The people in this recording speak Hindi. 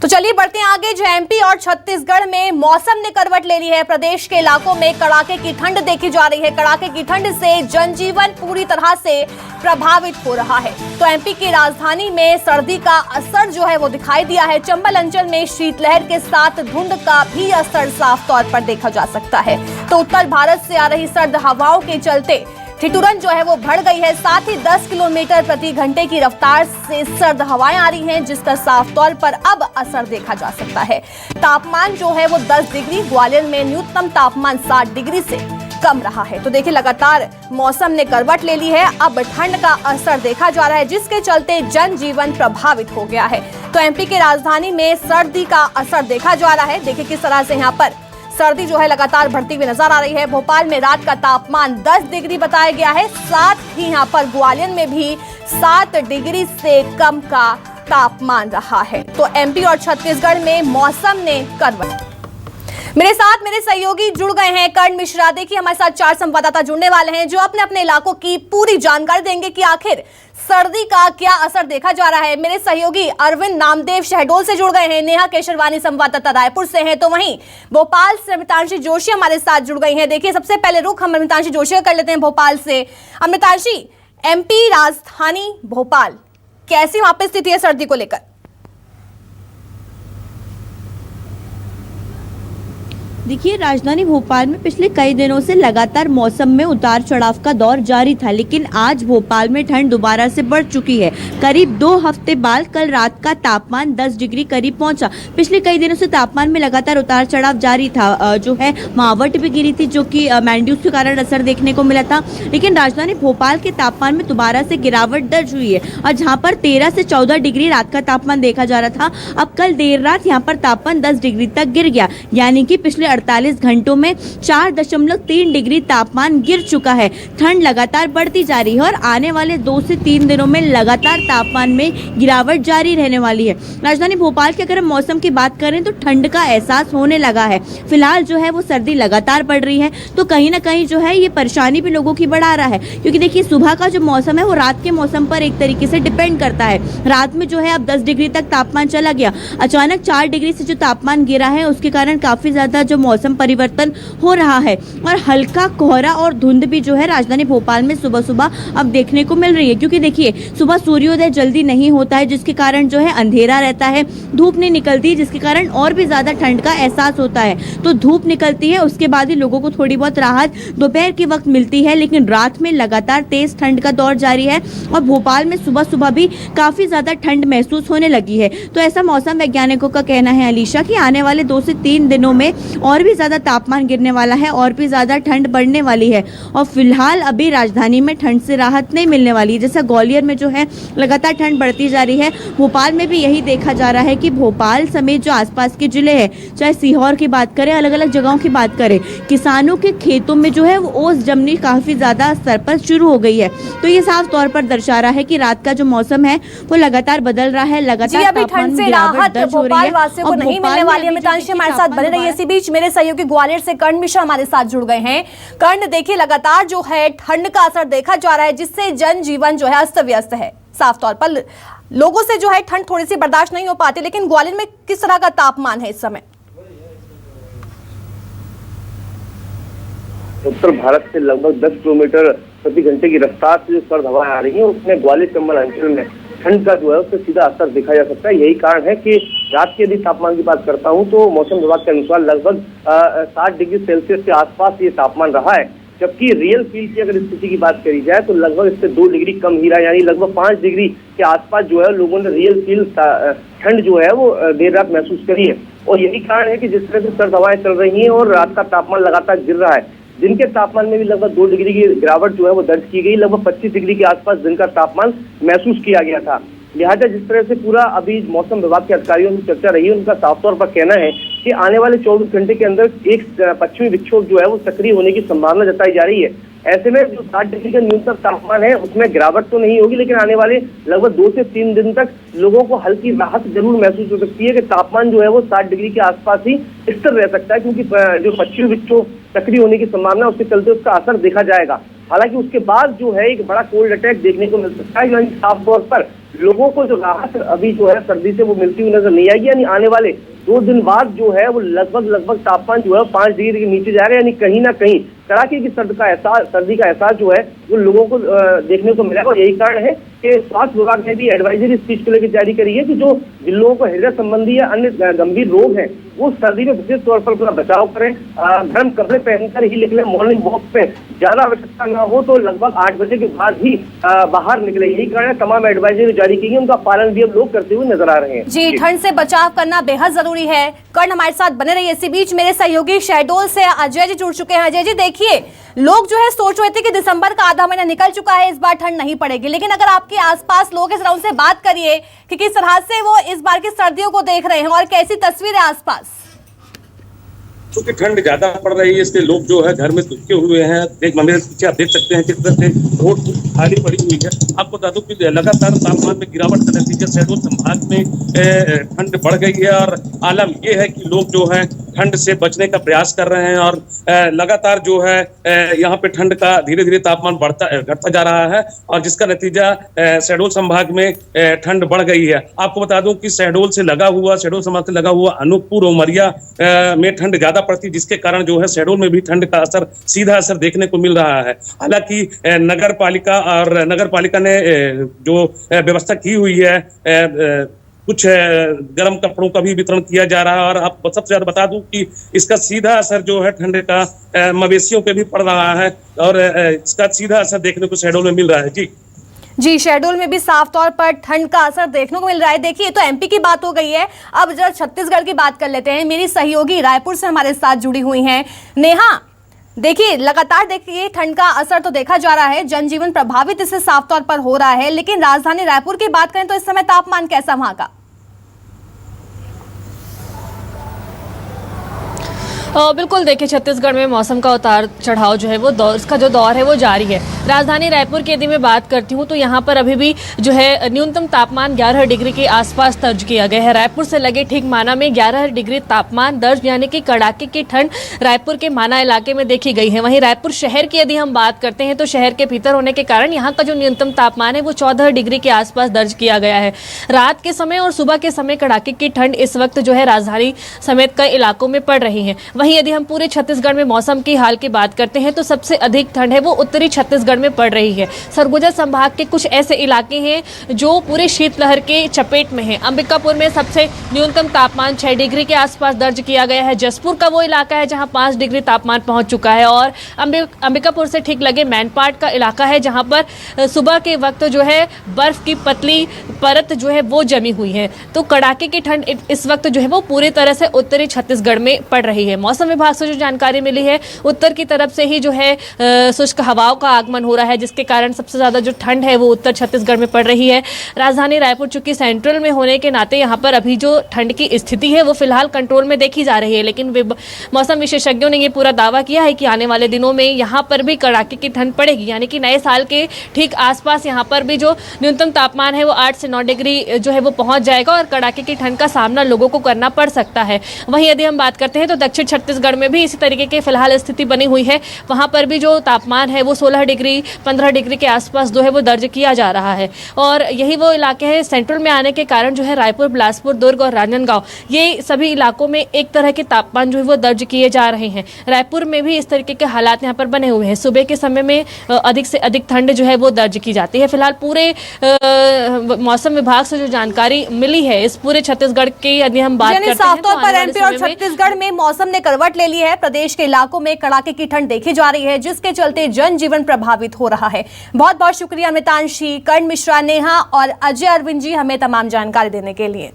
तो चलिए बढ़ते हैं आगे। जो एमपी और छत्तीसगढ़ में मौसम ने करवट ले ली है। प्रदेश के इलाकों में कड़ाके की ठंड देखी जा रही है। कड़ाके की ठंड से जनजीवन पूरी तरह से प्रभावित हो रहा है। तो एमपी की राजधानी में सर्दी का असर जो है वो दिखाई दिया है। चंबल अंचल में शीतलहर के साथ धुंध का भी असर साफ तौर पर देखा जा सकता है। तो उत्तर भारत से आ रही सर्द हवाओं के चलते ठिठुरन जो है वो बढ़ गई है। साथ ही 10 किलोमीटर प्रति घंटे की रफ्तार से सर्द हवाएं आ रही हैं, जिसका साफ तौर पर अब असर देखा जा सकता है। तापमान जो है वो 10 डिग्री, ग्वालियर में न्यूनतम तापमान 7 डिग्री से कम रहा है। तो देखिए लगातार मौसम ने करवट ले ली है। अब ठंड का असर देखा जा रहा है, जिसके चलते जनजीवन प्रभावित हो गया है। तो एमपी की राजधानी में सर्दी का असर देखा जा रहा है। देखिए किस तरह से यहाँ पर सर्दी जो है लगातार बढ़ती हुई नजर आ रही है। भोपाल में रात का तापमान 10 डिग्री बताया गया है। साथ ही यहाँ पर ग्वालियर में भी 7 डिग्री से कम का तापमान रहा है। तो एमपी और छत्तीसगढ़ में मौसम ने करवट। मेरे साथ मेरे सहयोगी जुड़ गए हैं, कर्ण मिश्रा। देखिए हमारे साथ 4 संवाददाता जुड़ने वाले हैं, जो अपने अपने इलाकों की पूरी जानकारी देंगे कि आखिर सर्दी का क्या असर देखा जा रहा है। मेरे सहयोगी अरविंद नामदेव शहडोल से जुड़ गए हैं, नेहा केशरवानी संवाददाता रायपुर से हैं, तो वहीं भोपाल से अमृतांशी जोशी हमारे साथ जुड़ गई हैं। देखिए सबसे पहले रुख हम अमृतांशी जोशी का कर लेते हैं भोपाल से। अमृतांशी, एमपी राजधानी भोपाल, कैसी वहां पर स्थिति है सर्दी को लेकर? देखिए राजधानी भोपाल में पिछले कई दिनों से लगातार मौसम में उतार चढ़ाव का दौर जारी था, लेकिन आज भोपाल में ठंड दोबारा से बढ़ चुकी है। करीब 2 हफ्ते बाद कल रात का तापमान 10 डिग्री करीब पहुंचा। पिछले कई दिनों से तापमान में लगातार उतार चढ़ाव जारी था। जो है मावट भी गिरी थी, जो कि मैंड्यूस के कारण असर देखने को मिला था, लेकिन राजधानी भोपाल के तापमान में दोबारा से गिरावट दर्ज हुई है। और जहाँ पर 13 से 14 डिग्री रात का तापमान देखा जा रहा था, अब कल देर रात यहाँ पर तापमान 10 डिग्री तक गिर गया, यानी कि पिछले 48 घंटों में 4.3 डिग्री तापमान गिर चुका है। ठंड लगातार बढ़ती जा रही है और आने वाले 2 से 3 दिनों में लगातार तापमान में गिरावट जारी रहने वाली है। राजधानी भोपाल के अगर हम मौसम की बात करें तो ठंड का एहसास होने लगा है। फिलहाल जो है वो सर्दी लगातार बढ़ रही है, तो कहीं ना कहीं जो है ये परेशानी भी लोगों की बढ़ा रहा है, क्योंकि देखिए सुबह का जो मौसम है वो रात के मौसम पर एक तरीके से डिपेंड करता है। रात में जो है अब 10 डिग्री तक तापमान चला गया, अचानक 4 डिग्री से जो तापमान गिरा है उसके कारण काफी ज्यादा जो मौसम परिवर्तन हो रहा है और हल्का कोहरा और धुंध भी जो है राजधानी भोपाल में सुबह सुबह अब देखने को मिल रही है। क्योंकि देखिए सुबह सूर्योदय जल्दी नहीं होता है, जिसके कारण जो है अंधेरा रहता है, धूप नहीं निकलती, जिसके कारण और भी ज्यादा ठंड का एहसास होता है। तो धूप निकलती है, उसके बाद ही लोगों को थोड़ी बहुत राहत दोपहर के वक्त मिलती है, लेकिन रात में लगातार तेज ठंड का दौर जारी है और भोपाल में सुबह सुबह भी काफी ज्यादा ठंड महसूस होने लगी है। तो ऐसा मौसम वैज्ञानिकों का कहना है अलीशा कि आने वाले 2 से 3 दिनों में और भी ज्यादा तापमान गिरने वाला है और भी ज्यादा ठंड बढ़ने वाली है। और फिलहाल अभी राजधानी में ठंड से राहत नहीं मिलने वाली है। जैसा ग्वालियर में जो है लगातार ठंड बढ़ती जा रही है, भोपाल में भी यही देखा जा रहा है कि भोपाल समेत जो आसपास के जिले हैं, चाहे सीहोर की बात करें, अलग अलग जगहों की बात करें, किसानों के खेतों में जो है वो ओस जमनी काफी ज्यादा स्तर पर शुरू हो गई है। तो ये साफ तौर पर दर्शा रहा है कि रात का जो मौसम है वो लगातार बदल रहा है, लगातार ठंड से राहत भोपाल वासियों को नहीं मिलने वाली है। अमृतांशी हमारे साथ बने रही है। इसी बीच मेरे सहयोगी ग्वालियर से कर्ण मिश्रा हमारे साथ जुड़ गए हैं। कर्ण, देखिए लगातार जो है ठंड का असर देखा जा रहा है, जिससे जनजीवन जो है अस्त व्यस्त है। साफ तौर पर लोगों से जो है ठंड थोड़ी सी बर्दाश्त नहीं हो पाती, लेकिन ग्वालियर में किस तरह का तापमान है इस समय? उत्तर भारत से लगभग 10 किलोमीटर प्रति घंटे की रफ्तार से जो सर्द हवाएं आ रही हैं, उसमें ग्वालियर चंबल अंचल में ठंड का जो है उससे सीधा असर देखा जा सकता है। यही कारण है कि रात के यदि तापमान की बात करता हूं तो मौसम विभाग के अनुसार लगभग 60 डिग्री सेल्सियस के आसपास ये तापमान रहा है, जबकि रियल फील की अगर स्थिति की बात करी जाए तो लगभग इससे 2 डिग्री कम ही रहा, यानी लगभग 5 डिग्री के आसपास जो है लोगों ने रियल फील ठंड जो है वो देर रात महसूस करी है। और यही कारण है कि जिस तरह से सर्द हवाएं चल रही हैं और रात का तापमान लगातार गिर रहा है, दिन के तापमान में भी लगभग 2 डिग्री की गिरावट जो है वो दर्ज की गई। लगभग 25 डिग्री के आसपास दिन का तापमान महसूस किया गया था। लिहाजा जिस तरह से पूरा अभी मौसम विभाग के अधिकारियों से चर्चा रही है, उनका साफ तौर पर कहना है कि आने वाले 24 घंटे के अंदर एक पश्चिमी विक्षोभ जो है वो सक्रिय होने की संभावना जताई जा रही है। ऐसे में जो 7 डिग्री का न्यूनतम तापमान है उसमें गिरावट तो नहीं होगी, लेकिन आने वाले लगभग 2 से 3 दिन तक लोगों को हल्की राहत जरूर महसूस हो सकती है कि तापमान जो है वो 7 डिग्री के आसपास ही स्थिर रह सकता है, क्योंकि जो पश्चिमी विक्षोभ सक्रिय होने की संभावना उसके चलते उसका असर देखा जाएगा। हालांकि उसके बाद जो है एक बड़ा कोल्ड अटैक देखने को मिल सकता है, यानी साफ तौर पर लोगों को जो राहत अभी जो है सर्दी से वो मिलती हुई नजर नहीं आएगी। यानी आने वाले 2 दिन बाद जो है वो लगभग तापमान जो है 5 डिग्री के नीचे जा रहा है। यानी कहीं ना कहीं कड़ाके की सर्दी का एहसास जो है वो लोगों को देखने को मिलेगा। और यही कारण है कि स्वास्थ्य विभाग ने भी एडवाइजरी इस चीज को लेकर जारी करी है कि जो जिन लोगों को हृदय संबंधी या अन्य गंभीर रोग हैं वो सर्दी में विशेष तौर पर अपना बचाव करें, गर्म कपड़े पहनकर ही निकले। मॉर्निंग वॉक पे ज्यादा आवश्यकता न हो तो लगभग 8 बजे के बाद ही बाहर निकले। यही कारण है तमाम एडवाइजरी जारी की गई, उनका पालन भी अब लोग करते हुए नजर आ रहे हैं। जी, ठंड से बचाव करना बेहद जरूरी है। कर्ण हमारे साथ बने रहिए। इसी बीच मेरे सहयोगी शहडोल से अजय जी जुड़ चुके हैं। अजय जी, देखिए, लोग जो है सोच रहे थे कि दिसंबर का आधा महीना निकल चुका है, इस बार ठंड नहीं पड़ेगी, लेकिन अगर आपके आसपास लोग हैं, जरा उनसे बात करिए कि किस तरह से वो इस बार की सर्दियों को देख रहे हैं और कैसी तस्वीर है आसपास। क्योंकि ठंड ज्यादा पड़ रही है इसलिए लोग जो है घर में दुबके हुए हैं। मेरे पीछे आप देख सकते हैं किस तरह से रोड खाली पड़ी हुई है। आपको बता दूं कि लगातार तापमान में गिरावट का नतीजा शहडोल संभाग में ठंड बढ़ गई है और आलम ये है कि लोग जो है ठंड से बचने का प्रयास कर रहे हैं और लगातार जो है यहाँ पे ठंड का धीरे धीरे तापमान घटता जा रहा है और जिसका नतीजा शहडोल संभाग में ठंड बढ़ गई है। आपको बता दूं कि शहडोल संभाग से लगा हुआ अनूपपुर उमरिया में ठंड ज्यादा पड़ती, जिसके कारण जो है शहडोल में भी ठंड का सीधा असर देखने को मिल रहा है। हालांकि नगर पालिका ने जो व्यवस्था की हुई है, कुछ गर्म कपड़ों का भी वितरण किया जा रहा है और आप सबसे ज्यादा बता दूं कि इसका सीधा असर जो है ठंड का मवेशियों पे भी पड़ रहा है और इसका सीधा असर देखने को शहडोल में मिल रहा है। जी, शहडोल में भी साफ तौर पर ठंड का असर देखने को मिल रहा है। देखिए, तो एमपी की बात हो गई है, अब जरा छत्तीसगढ़ की बात कर लेते हैं। मेरी सहयोगी रायपुर से हमारे साथ जुड़ी हुई हैं नेहा। देखिए, लगातार देखिए ठंड का असर तो देखा जा रहा है, जनजीवन प्रभावित इससे साफ तौर पर हो रहा है, लेकिन राजधानी रायपुर की बात करें तो इस समय तापमान कैसा वहां का? बिल्कुल, देखिए, छत्तीसगढ़ में मौसम का उतार चढ़ाव जो है वो इसका जो दौर है वो जारी है। राजधानी रायपुर की यदि मैं बात करती हूँ तो यहाँ पर अभी भी जो है न्यूनतम तापमान 11 डिग्री के आसपास दर्ज किया गया है। रायपुर से लगे ठीक माना में 11 डिग्री तापमान दर्ज, यानी कि कड़ाके की ठंड रायपुर के माना इलाके में देखी गई है। वहीं रायपुर शहर की यदि हम बात करते हैं तो शहर के भीतर होने के कारण यहाँ का जो न्यूनतम तापमान है वो 14 डिग्री के आसपास दर्ज किया गया है। रात के समय और सुबह के समय कड़ाके की ठंड इस वक्त जो है राजधानी समेत कई इलाकों में पड़ रही है। वहीं यदि हम पूरे छत्तीसगढ़ में मौसम की हाल की बात करते हैं तो सबसे अधिक ठंड है वो उत्तरी छत्तीसगढ़ में पड़ रही है। सरगुजा संभाग के कुछ ऐसे इलाके हैं जो पूरे शीतलहर के चपेट में हैं। अंबिकापुर में सबसे न्यूनतम तापमान 6 डिग्री के आसपास दर्ज किया गया है। जसपुर का वो इलाका है जहां 5 डिग्री तापमान पहुंच चुका है और अंबिकापुर से ठीक लगे मैनपाट का इलाका है जहां पर सुबह के वक्त जो है बर्फ की पतली परत जो है वो जमी हुई है। तो कड़ाके की ठंड इस वक्त जो है वो पूरी तरह से उत्तरी छत्तीसगढ़ में पड़ रही है। मौसम विभाग से जो जानकारी मिली है, उत्तर की तरफ से ही जो है शुष्क हवाओं का आगमन हो रहा है, जिसके कारण सबसे ज्यादा जो ठंड है वो उत्तर छत्तीसगढ़ में पड़ रही है। राजधानी रायपुर चूंकि सेंट्रल में होने के नाते यहाँ पर अभी जो ठंड की स्थिति है वो फिलहाल कंट्रोल में देखी जा रही है, लेकिन मौसम विशेषज्ञों ने ये पूरा दावा किया है कि आने वाले दिनों में यहाँ पर भी कड़ाके की ठंड पड़ेगी, यानी कि नए साल के ठीक आसपास यहाँ पर भी जो न्यूनतम तापमान है वो 8 से 9 डिग्री जो है वो पहुंच जाएगा और कड़ाके की ठंड का सामना लोगों को करना पड़ सकता है। वहीं यदि हम बात करते हैं तो दक्षिण छत्तीसगढ़ में भी इसी तरीके की फिलहाल स्थिति बनी हुई है। वहां पर भी जो तापमान है वो 16 डिग्री 15 डिग्री के आसपास जो है वो दर्ज किया जा रहा है और यही वो इलाके हैं सेंट्रल में आने के कारण जो है रायपुर, बिलासपुर, दुर्ग और राजनांदगांव, ये सभी इलाकों में एक तरह के तापमान जो है वो दर्ज किए जा रहे हैं। रायपुर में भी इस तरीके के हालात यहाँ पर बने हुए हैं। सुबह के समय में अधिक से अधिक ठंड जो है वो दर्ज की जाती है। फिलहाल पूरे मौसम विभाग से जो जानकारी मिली है इस पूरे छत्तीसगढ़ की यदि हम बात करते हैं साफ तौर पर एमपी और छत्तीसगढ़ में मौसम ने करवट ले ली है। प्रदेश के इलाकों में कड़ाके की ठंड देखी जा रही है, जिसके चलते जनजीवन प्रभावित हो रहा है। बहुत बहुत शुक्रिया अमितांशी, कर्ण मिश्रा, नेहा और अजय अरविंद जी हमें तमाम जानकारी देने के लिए।